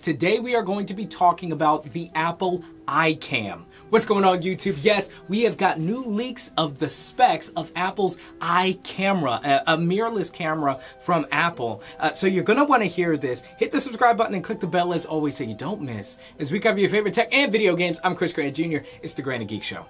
Today we are going to be talking about the Apple iCam. What's going on, YouTube? Yes, we have got new leaks of the specs of Apple's iCamera, a mirrorless camera from Apple. So you're going to want to hear this. Hit the subscribe button and click the bell as always so you don't miss. As we cover your favorite tech and video games, I'm Chris Grant Jr. It's the Granny Geek Show.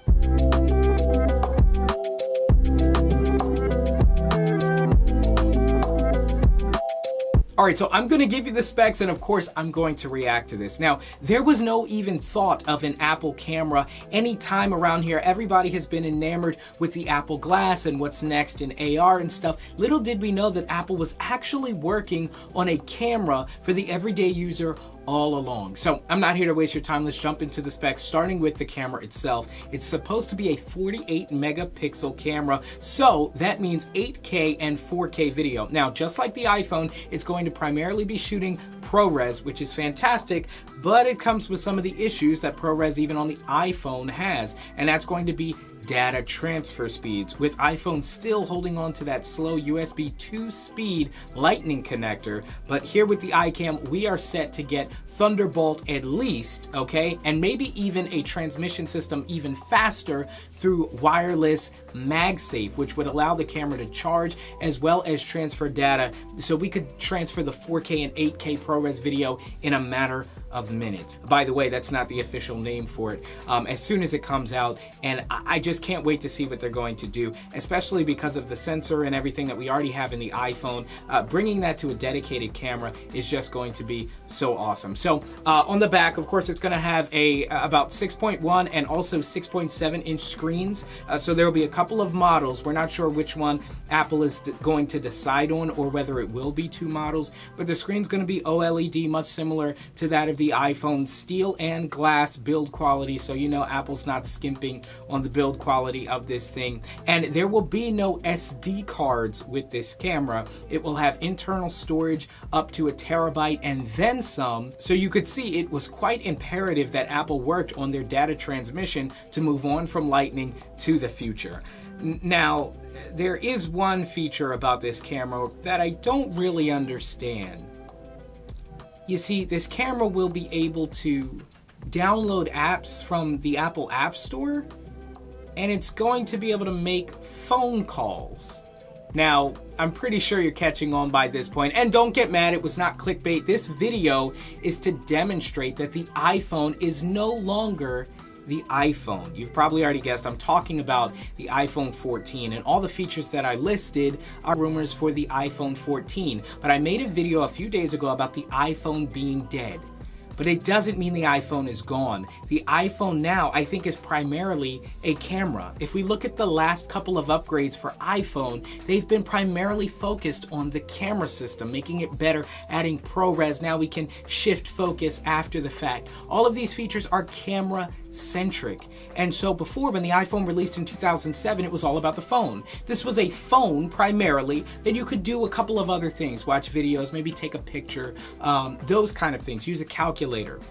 Alright, so I'm going to give you the specs and of course I'm going to react to this. Now, there was no even thought of an Apple camera any time around here. Everybody has been enamored with the Apple Glass and what's next in AR and stuff. Little did we know that Apple was actually working on a camera for the everyday user all along. So I'm not here to waste your time. Let's jump into the specs, starting with the camera itself. It's supposed to be a 48 megapixel camera, so that means 8K and 4K video. Now, just like the iPhone, it's going to primarily be shooting ProRes, which is fantastic, but it comes with some of the issues that ProRes even on the iPhone has, and that's going to be data transfer speeds, with iPhone still holding on to that slow USB 2 speed lightning connector. But here with the iCam, we are set to get Thunderbolt at least, okay, and maybe even a transmission system even faster through wireless MagSafe, which would allow the camera to charge as well as transfer data, so we could transfer the 4K and 8K ProRes video in a matter of minutes. By the way, that's not the official name for it. As soon as it comes out, and I just can't wait to see what they're going to do, especially because of the sensor and everything that we already have in the iPhone. Bringing that to a dedicated camera is just going to be so awesome. So on the back, of course, it's going to have about 6.1 and also 6.7 inch screens. So there will be a couple of models. We're not sure which one Apple is going to decide on, or whether it will be two models, but the screen's going to be OLED, much similar to that of the iPhone. Steel and glass build quality, so you know Apple's not skimping on the build quality of this thing. And there will be no SD cards with this camera. It will have internal storage up to 1 terabyte and then some. So you could see it was quite imperative that Apple worked on their data transmission to move on from Lightning to the future. Now, there is one feature about this camera that I don't really understand. You see, this camera will be able to download apps from the Apple App Store, and it's going to be able to make phone calls. Now, I'm pretty sure you're catching on by this point, and don't get mad, it was not clickbait. This video is to demonstrate that the iPhone is no longer the iPhone. You've probably already guessed, I'm talking about the iPhone 14, and all the features that I listed are rumors for the iPhone 14. But I made a video a few days ago about the iPhone being dead. But it doesn't mean the iPhone is gone. The iPhone now, I think, is primarily a camera. If we look at the last couple of upgrades for iPhone, they've been primarily focused on the camera system, making it better, adding ProRes. Now we can shift focus after the fact. All of these features are camera centric. And so before, when the iPhone released in 2007, it was all about the phone. This was a phone primarily, then you could do a couple of other things, watch videos, maybe take a picture, those kind of things, use a calculator.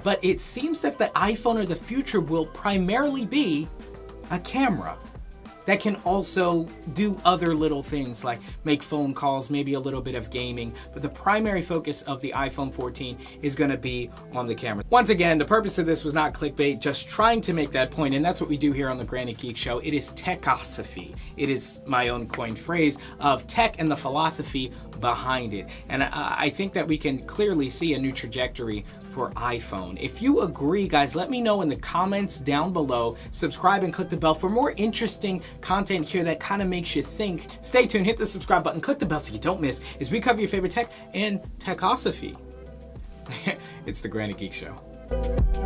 But it seems that the iPhone of the future will primarily be a camera that can also do other little things like make phone calls, maybe a little bit of gaming, but the primary focus of the iPhone 14 is going to be on the camera. Once again, the purpose of this was not clickbait, just trying to make that point, and that's what we do here on the Granny Geek Show. It is techosophy. It is my own coined phrase of tech and the philosophy behind it. And I think that we can clearly see a new trajectory for iPhone. If you agree, guys, let me know in the comments down below. Subscribe and click the bell for more interesting content here that kind of makes you think. Stay tuned, hit the subscribe button, click the bell so you don't miss as we cover your favorite tech and techosophy. It's the Granny Geek Show.